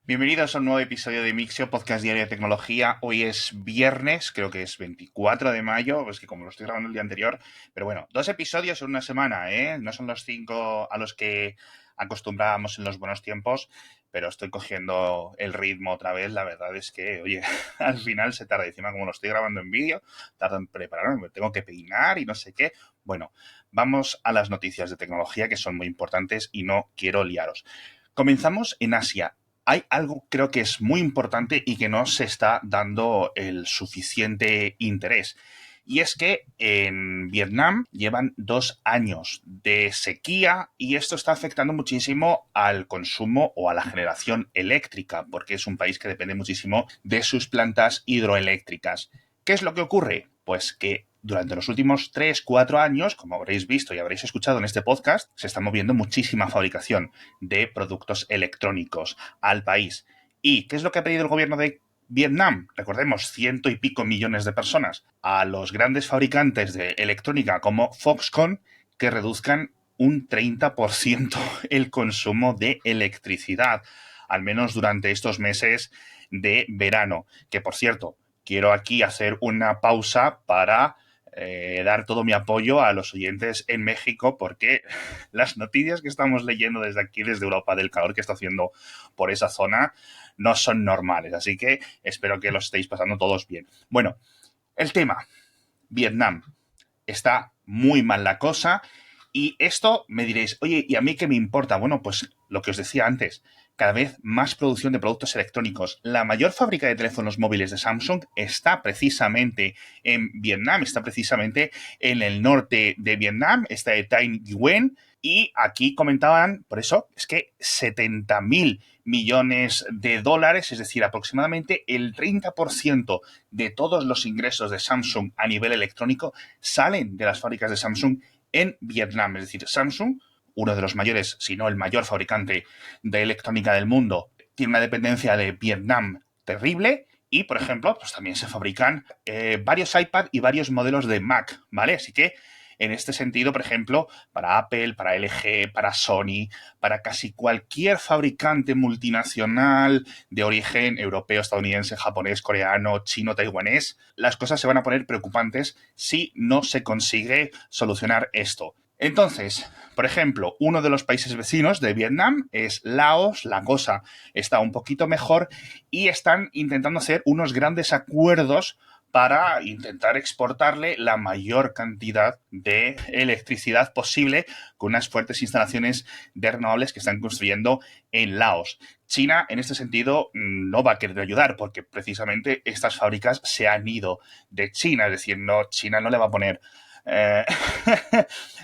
Bienvenidos a un nuevo episodio de Mixio, podcast diario de tecnología. Hoy es viernes, creo que es 24 de mayo, es que como lo estoy grabando el día anterior, pero bueno, 2 episodios en una semana, ¿eh? No son los 5 a los que acostumbrábamos en los buenos tiempos, pero estoy cogiendo el ritmo otra vez. La verdad es que, oye, al final se tarda, encima como lo estoy grabando en vídeo, tarda en prepararme, me tengo que peinar y no sé qué. Bueno, vamos a las noticias de tecnología que son muy importantes y no quiero liaros. Comenzamos en Asia. Hay algo creo que es muy importante y que no se está dando el suficiente interés. Y es que en Vietnam llevan 2 años de sequía y esto está afectando muchísimo al consumo o a la generación eléctrica, porque es un país que depende muchísimo de sus plantas hidroeléctricas. ¿Qué es lo que ocurre? Pues que durante los últimos 3, 4 años, como habréis visto y habréis escuchado en este podcast, se está moviendo muchísima fabricación de productos electrónicos al país. ¿Y qué es lo que ha pedido el gobierno de Vietnam? Recordemos, 100 y pico millones de personas. A los grandes fabricantes de electrónica como Foxconn que reduzcan un 30% el consumo de electricidad, al menos durante estos meses de verano. Que por cierto, quiero aquí hacer una pausa para dar todo mi apoyo a los oyentes en México, porque las noticias que estamos leyendo desde aquí, desde Europa, del calor que está haciendo por esa zona, no son normales. Así que espero que lo estéis pasando todos bien. Bueno, el tema, Vietnam. Está muy mal la cosa. Y esto me diréis, oye, ¿y a mí qué me importa? Bueno, pues lo que os decía antes, cada vez más producción de productos electrónicos. La mayor fábrica de teléfonos móviles de Samsung está precisamente en Vietnam, está precisamente en el norte de Vietnam, está de Thanh Nguyen, y aquí comentaban, por eso, es que 70.000 millones de dólares, es decir, aproximadamente el 30% de todos los ingresos de Samsung a nivel electrónico salen de las fábricas de Samsung en Vietnam. Es decir, Samsung, uno de los mayores, si no el mayor fabricante de electrónica del mundo, tiene una dependencia de Vietnam terrible. Y, por ejemplo, pues también se fabrican varios iPad y varios modelos de Mac, ¿vale? Así que, en este sentido, por ejemplo, para Apple, para LG, para Sony, para casi cualquier fabricante multinacional de origen europeo, estadounidense, japonés, coreano, chino, taiwanés, las cosas se van a poner preocupantes si no se consigue solucionar esto. Entonces, por ejemplo, uno de los países vecinos de Vietnam es Laos. La cosa está un poquito mejor y están intentando hacer unos grandes acuerdos para intentar exportarle la mayor cantidad de electricidad posible con unas fuertes instalaciones de renovables que están construyendo en Laos. China, en este sentido, no va a querer ayudar porque precisamente estas fábricas se han ido de China. Es decir, no, China no le va a poner eh,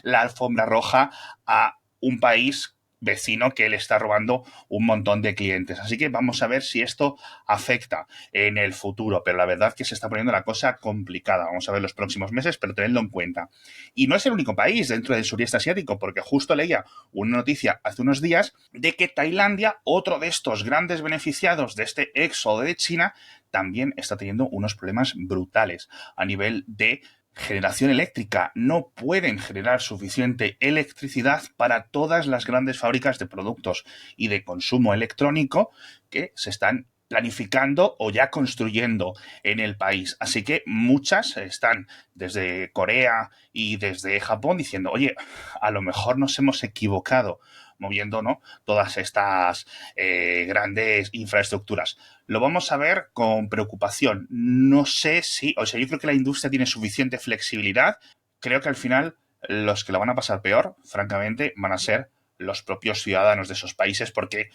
la alfombra roja a un país vecino que le está robando un montón de clientes. Así que vamos a ver si esto afecta en el futuro, pero la verdad que se está poniendo la cosa complicada. Vamos a ver los próximos meses, pero tenedlo en cuenta. Y no es el único país dentro del sureste asiático, porque justo leía una noticia hace unos días de que Tailandia, otro de estos grandes beneficiados de este éxodo de China, también está teniendo unos problemas brutales a nivel de generación eléctrica. No pueden generar suficiente electricidad para todas las grandes fábricas de productos y de consumo electrónico que se están planificando o ya construyendo en el país. Así que muchas están desde Corea y desde Japón diciendo, oye, a lo mejor nos hemos equivocado moviendo, ¿no?, todas estas grandes infraestructuras. Lo vamos a ver con preocupación. No sé si, o sea, yo creo que la industria tiene suficiente flexibilidad. Creo que al final los que lo van a pasar peor, francamente, van a ser los propios ciudadanos de esos países porque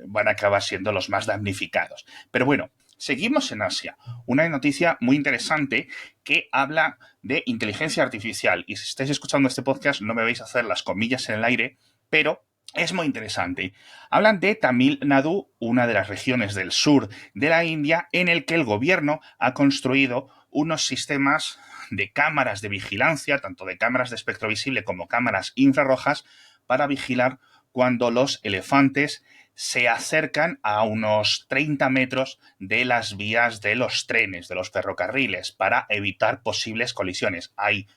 van a acabar siendo los más damnificados. Pero bueno, seguimos en Asia. Una noticia muy interesante que habla de inteligencia artificial. Y si estáis escuchando este podcast, no me vais a hacer las comillas en el aire, pero es muy interesante. Hablan de Tamil Nadu, una de las regiones del sur de la India, en el que el gobierno ha construido unos sistemas de cámaras de vigilancia, tanto de cámaras de espectro visible como cámaras infrarrojas, para vigilar cuando los elefantes se acercan a unos 30 metros de las vías de los trenes, de los ferrocarriles, para evitar posibles colisiones. Hay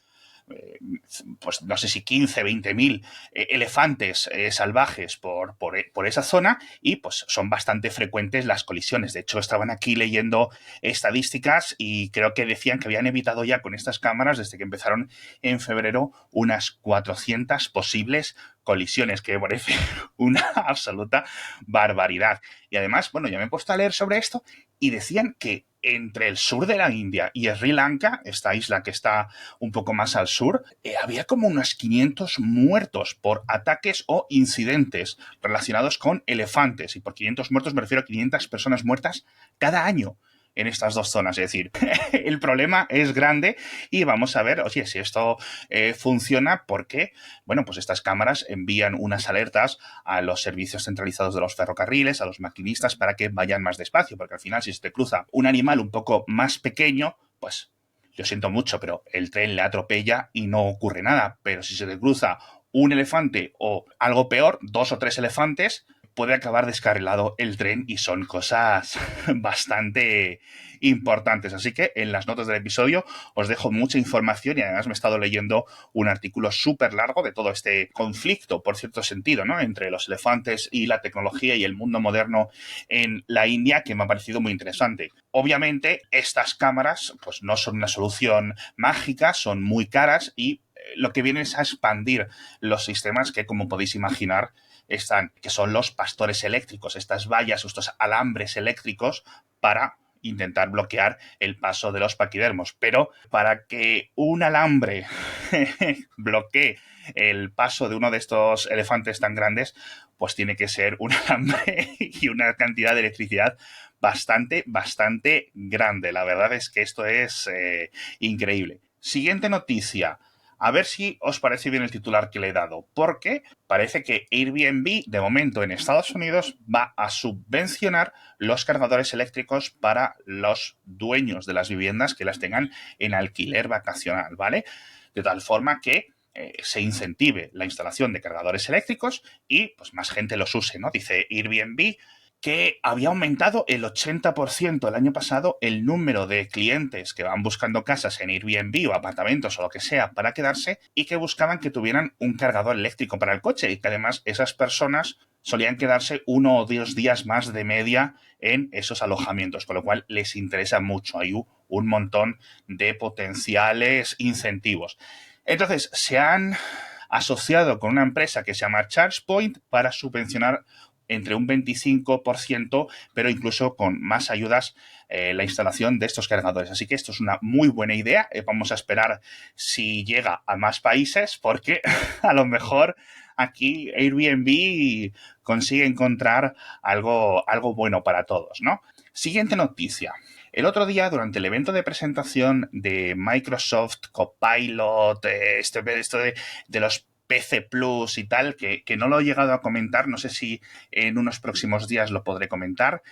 pues no sé si 15, 20.000 elefantes salvajes por esa zona y pues son bastante frecuentes las colisiones. De hecho, estaban aquí leyendo estadísticas y creo que decían que habían evitado ya con estas cámaras, desde que empezaron en febrero, unas 400 posibles colisiones, que me parece una absoluta barbaridad. Y además, bueno, ya me he puesto a leer sobre esto y decían que entre el sur de la India y Sri Lanka, esta isla que está un poco más al sur, había como unos 500 muertos por ataques o incidentes relacionados con elefantes. Y por 500 muertos me refiero a 500 personas muertas cada año en estas dos zonas. Es decir, el problema es grande y vamos a ver, oye, si esto funciona, porque, bueno, pues estas cámaras envían unas alertas a los servicios centralizados de los ferrocarriles, a los maquinistas, para que vayan más despacio, porque al final, si se te cruza un animal un poco más pequeño, pues yo siento mucho, pero el tren le atropella y no ocurre nada. Pero si se te cruza un elefante o algo peor, 2 o 3 elefantes, puede acabar descarrilado el tren y son cosas bastante importantes. Así que en las notas del episodio os dejo mucha información y además me he estado leyendo un artículo súper largo de todo este conflicto, por cierto sentido, ¿no?, entre los elefantes y la tecnología y el mundo moderno en la India, que me ha parecido muy interesante. Obviamente, estas cámaras pues no son una solución mágica, son muy caras y lo que viene es a expandir los sistemas que, como podéis imaginar, están, que son los pastores eléctricos, estas vallas o estos alambres eléctricos para intentar bloquear el paso de los paquidermos. Pero para que un alambre bloquee el paso de uno de estos elefantes tan grandes, pues tiene que ser un alambre y una cantidad de electricidad bastante grande. La verdad es que esto es increíble. Siguiente noticia. A ver si os parece bien el titular que le he dado, porque parece que Airbnb, de momento en Estados Unidos, va a subvencionar los cargadores eléctricos para los dueños de las viviendas que las tengan en alquiler vacacional, ¿vale? De tal forma que se incentive la instalación de cargadores eléctricos y pues más gente los use, ¿no? Dice Airbnb que había aumentado el 80% el año pasado el número de clientes que van buscando casas en Airbnb o apartamentos o lo que sea para quedarse y que buscaban que tuvieran un cargador eléctrico para el coche y que además esas personas solían quedarse 1 o 2 días más de media en esos alojamientos, con lo cual les interesa mucho. Hay un montón de potenciales incentivos. Entonces, se han asociado con una empresa que se llama ChargePoint para subvencionar entre un 25%, pero incluso con más ayudas, la instalación de estos cargadores. Así que esto es una muy buena idea. Vamos a esperar si llega a más países, porque a lo mejor aquí Airbnb consigue encontrar algo bueno para todos, ¿no? Siguiente noticia. El otro día, durante el evento de presentación de Microsoft Copilot, esto de los PC Plus y tal, que no lo he llegado a comentar, no sé si en unos próximos días lo podré comentar.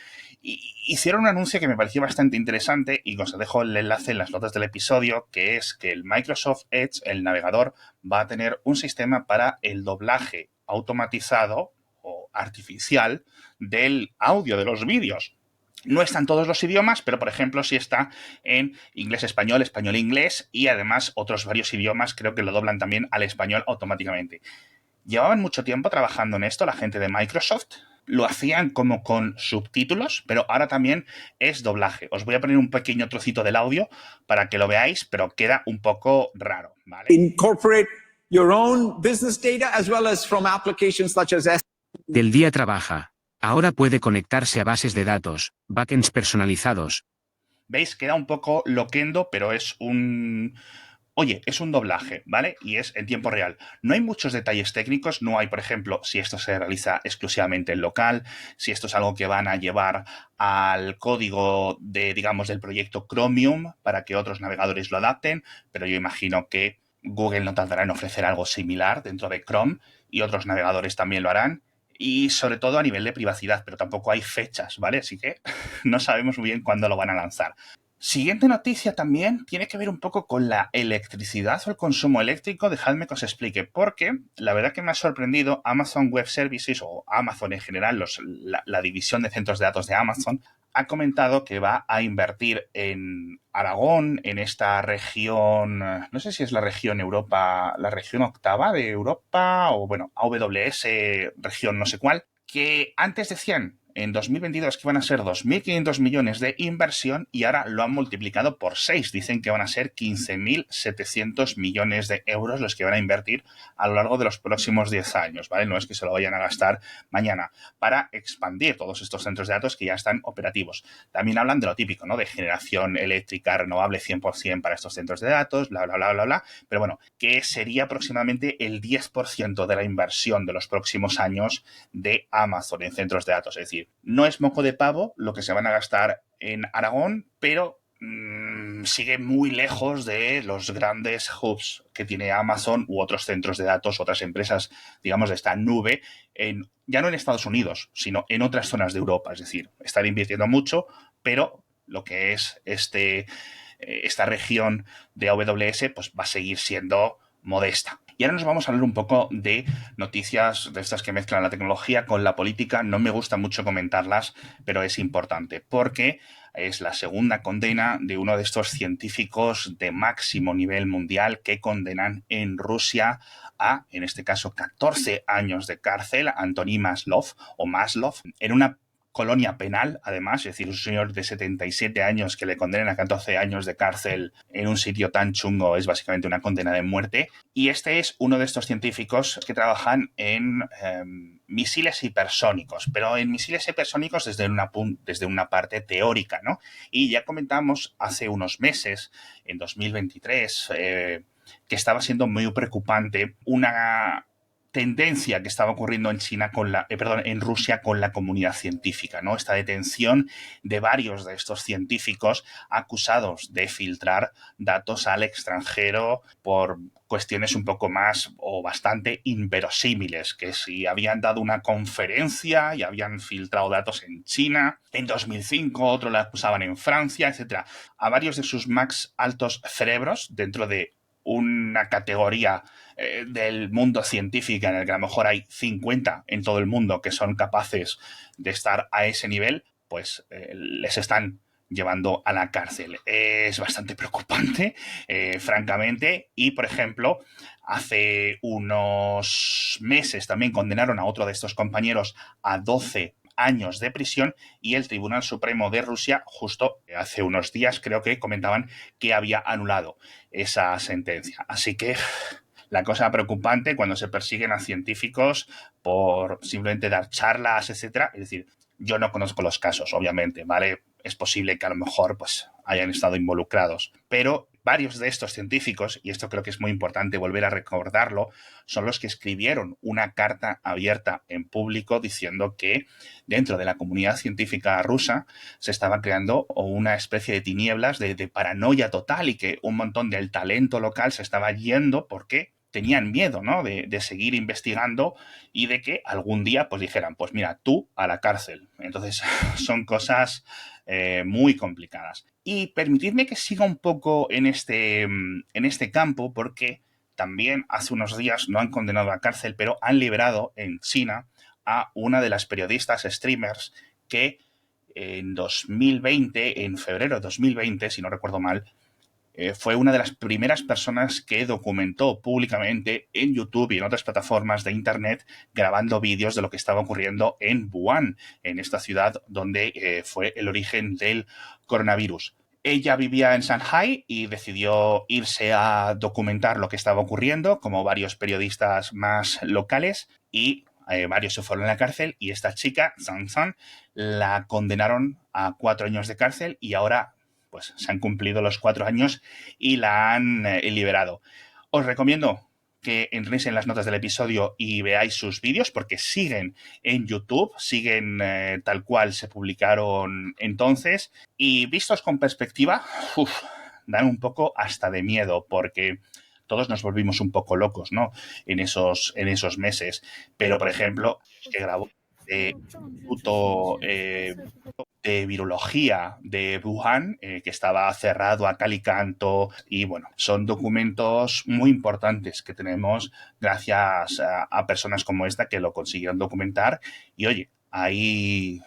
Hicieron un anuncio que me pareció bastante interesante y os dejo el enlace en las notas del episodio, que es que el Microsoft Edge, el navegador, va a tener un sistema para el doblaje automatizado o artificial del audio de los vídeos. No está en todos los idiomas, pero por ejemplo sí está en inglés-español, español-inglés y además otros varios idiomas creo que lo doblan también al español automáticamente. Llevaban mucho tiempo trabajando en esto la gente de Microsoft, lo hacían como con subtítulos, pero ahora también es doblaje. Os voy a poner un pequeño trocito del audio para que lo veáis, pero queda un poco raro, ¿vale? Incorporate your own business data as well as from applications such as Del día trabaja. Ahora puede conectarse a bases de datos, backends personalizados. ¿Veis? Queda un poco loquendo, pero es un... Oye, es un doblaje, ¿vale? Y es en tiempo real. No hay muchos detalles técnicos, no hay, por ejemplo, si esto se realiza exclusivamente en local, si esto es algo que van a llevar al código de, digamos, del proyecto Chromium para que otros navegadores lo adapten, pero yo imagino que Google no tardará en ofrecer algo similar dentro de Chrome y otros navegadores también lo harán. Y sobre todo a nivel de privacidad, pero tampoco hay fechas, ¿vale? Así que no sabemos muy bien cuándo lo van a lanzar. Siguiente noticia también tiene que ver un poco con la electricidad o el consumo eléctrico. Dejadme que os explique, porque la verdad que me ha sorprendido Amazon Web Services o Amazon en general, la división de centros de datos de Amazon, ha comentado que va a invertir en Aragón, en esta región, no sé si es la región Europa, la región octava de Europa, o bueno, AWS, región no sé cuál, que antes decían en 2022 que van a ser 2.500 millones de inversión y ahora lo han multiplicado por 6. Dicen que van a ser 15.700 millones de euros los que van a invertir a lo largo de los próximos 10 años, ¿vale? No es que se lo vayan a gastar mañana, para expandir todos estos centros de datos que ya están operativos. También hablan de lo típico, ¿no? De generación eléctrica renovable 100% para estos centros de datos, bla, bla, bla, bla, bla. Pero bueno, que sería aproximadamente el 10% de la inversión de los próximos años de Amazon en centros de datos. Es decir, no es moco de pavo lo que se van a gastar en Aragón, pero sigue muy lejos de los grandes hubs que tiene Amazon u otros centros de datos, otras empresas, digamos, de esta nube, ya no en Estados Unidos, sino en otras zonas de Europa. Es decir, están invirtiendo mucho, pero lo que es esta región de AWS pues va a seguir siendo modesta. Y ahora nos vamos a hablar un poco de noticias de estas que mezclan la tecnología con la política. No me gusta mucho comentarlas, pero es importante porque es la segunda condena de uno de estos científicos de máximo nivel mundial que condenan en Rusia a, en este caso, 14 años de cárcel a Anthony Maslov en una colonia penal, además, es decir, un señor de 77 años que le condenen a 14 años de cárcel en un sitio tan chungo es básicamente una condena de muerte. Y este es uno de estos científicos que trabajan en misiles hipersónicos, pero en misiles hipersónicos desde una parte teórica, ¿no? Y ya comentamos hace unos meses, en 2023, que estaba siendo muy preocupante una tendencia que estaba ocurriendo en China en Rusia con la comunidad científica, ¿no? Esta detención de varios de estos científicos acusados de filtrar datos al extranjero por cuestiones un poco más o bastante inverosímiles, que si habían dado una conferencia y habían filtrado datos en China, en 2005 otro la acusaban en Francia, etcétera. A varios de sus más altos cerebros dentro de una categoría del mundo científico en el que a lo mejor hay 50 en todo el mundo que son capaces de estar a ese nivel, pues les están llevando a la cárcel. Es bastante preocupante, francamente, y por ejemplo, hace unos meses también condenaron a otro de estos compañeros a 12 años de prisión y el Tribunal Supremo de Rusia justo hace unos días creo que comentaban que había anulado esa sentencia. Así que la cosa preocupante cuando se persiguen a científicos por simplemente dar charlas, etcétera. Es decir, yo no conozco los casos, obviamente, ¿vale? Es posible que a lo mejor pues hayan estado involucrados, pero varios de estos científicos, y esto creo que es muy importante volver a recordarlo, son los que escribieron una carta abierta en público diciendo que dentro de la comunidad científica rusa se estaba creando una especie de tinieblas de paranoia total y que un montón del talento local se estaba yendo porque tenían miedo, ¿no? De seguir investigando y de que algún día pues dijeran, pues mira, tú a la cárcel. Entonces son cosas muy complicadas. Y permitidme que siga un poco en este campo porque también hace unos días no han condenado a cárcel, pero han liberado en China a una de las periodistas streamers que en 2020, en febrero de 2020, si no recuerdo mal, fue una de las primeras personas que documentó públicamente en YouTube y en otras plataformas de Internet grabando vídeos de lo que estaba ocurriendo en Wuhan, en esta ciudad donde fue el origen del coronavirus. Ella vivía en Shanghai y decidió irse a documentar lo que estaba ocurriendo, como varios periodistas más locales, y varios se fueron a la cárcel y esta chica, Zhang Zhang, la condenaron a 4 años de cárcel y ahora pues se han cumplido los 4 años y la han liberado. Os recomiendo que entréis en las notas del episodio y veáis sus vídeos porque siguen en YouTube, siguen tal cual se publicaron entonces y vistos con perspectiva, dan un poco hasta de miedo porque todos nos volvimos un poco locos, ¿no? En esos meses. Pero, por ejemplo, que grabó de Instituto de Virología de Wuhan, que estaba cerrado a cal y canto, y bueno, son documentos muy importantes que tenemos gracias a personas como esta que lo consiguieron documentar y oye, ahí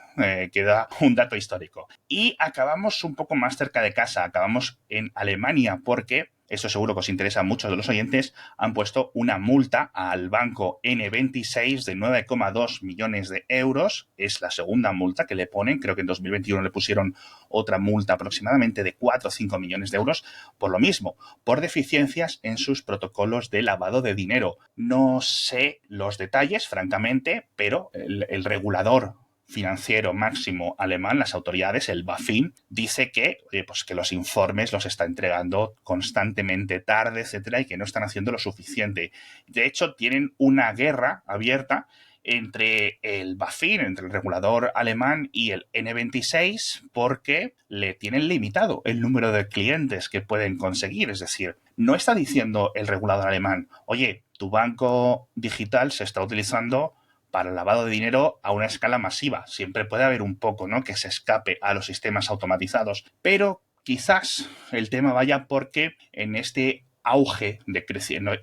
queda un dato histórico. Y acabamos un poco más cerca de casa, acabamos en Alemania, porque, eso seguro que os interesa a muchos de los oyentes, han puesto una multa al banco N26 de 9,2 millones de euros. Es la segunda multa que le ponen. Creo que en 2021 le pusieron otra multa aproximadamente de 4 o 5 millones de euros por lo mismo, por deficiencias en sus protocolos de lavado de dinero. No sé los detalles, francamente, pero el regulador financiero máximo alemán, las autoridades, el BaFin, dice que, pues que los informes los está entregando constantemente tarde, etcétera, y que no están haciendo lo suficiente. De hecho, tienen una guerra abierta entre el BaFin, entre el regulador alemán y el N26, porque le tienen limitado el número de clientes que pueden conseguir. Es decir, no está diciendo el regulador alemán, oye, tu banco digital se está utilizando para el lavado de dinero a una escala masiva. Siempre puede haber un poco, ¿no?, que se escape a los sistemas automatizados. Pero quizás el tema vaya porque en este auge de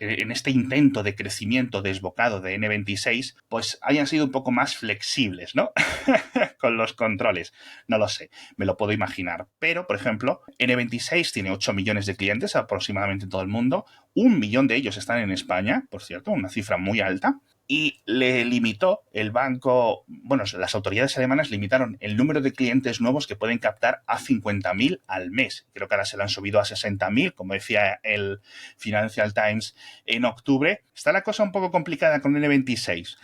en este intento de crecimiento desbocado de N26, pues hayan sido un poco más flexibles, ¿no? Con los controles. No lo sé, me lo puedo imaginar. Pero, por ejemplo, N26 tiene 8 millones de clientes aproximadamente en todo el mundo. 1 millón de ellos están en España, por cierto, una cifra muy alta. Y le limitó el banco, bueno, las autoridades alemanas limitaron el número de clientes nuevos que pueden captar a 50.000 al mes. Creo que ahora se lo han subido a 60.000, como decía el Financial Times en octubre. Está la cosa un poco complicada con el N26,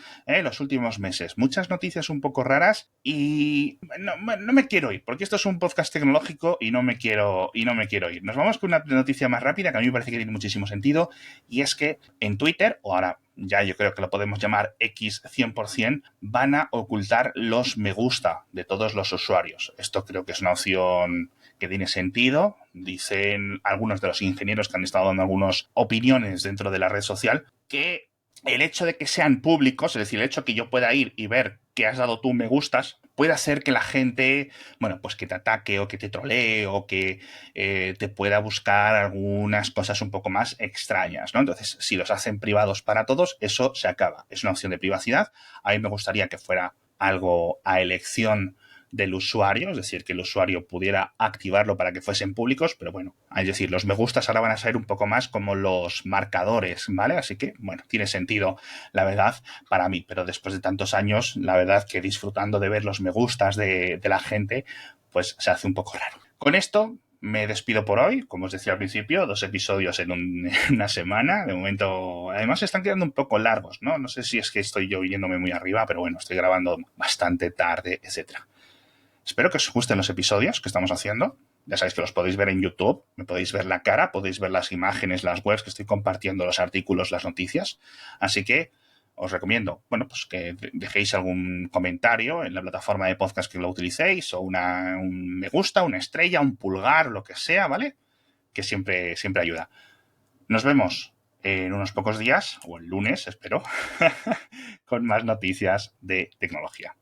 los últimos meses. Muchas noticias un poco raras y no me quiero ir, porque esto es un podcast tecnológico y no me quiero ir. Nos vamos con una noticia más rápida que a mí me parece que tiene muchísimo sentido, y es que en Twitter, o ahora ya yo creo que lo podemos llamar X 100%, van a ocultar los me gusta de todos los usuarios. Esto creo que es una opción que tiene sentido. Dicen algunos de los ingenieros que han estado dando algunas opiniones dentro de la red social que el hecho de que sean públicos, es decir, el hecho de que yo pueda ir y ver que has dado tú me gustas, puede hacer que la gente, bueno, pues que te ataque o que te trolee o que te pueda buscar algunas cosas un poco más extrañas, ¿no? Entonces, si los hacen privados para todos, eso se acaba. Es una opción de privacidad. A mí me gustaría que fuera algo a elección del usuario, es decir, que el usuario pudiera activarlo para que fuesen públicos, pero bueno, es decir, los me gustas ahora van a ser un poco más como los marcadores, ¿vale? Así que, bueno, tiene sentido, la verdad, para mí, pero después de tantos años, la verdad que disfrutando de ver los me gustas de la gente, pues se hace un poco raro. Con esto me despido por hoy, como os decía al principio, 2 episodios en una semana. De momento, además están quedando un poco largos, ¿no? No sé si es que estoy yo yéndome muy arriba, pero bueno, estoy grabando bastante tarde, etcétera. Espero que os gusten los episodios que estamos haciendo. Ya sabéis que los podéis ver en YouTube, me podéis ver la cara, podéis ver las imágenes, las webs que estoy compartiendo, los artículos, las noticias. Así que os recomiendo, bueno, pues que dejéis algún comentario en la plataforma de podcast que lo utilicéis, o un me gusta, una estrella, un pulgar, lo que sea, ¿vale? Que siempre ayuda. Nos vemos en unos pocos días, o el lunes, espero, con más noticias de tecnología.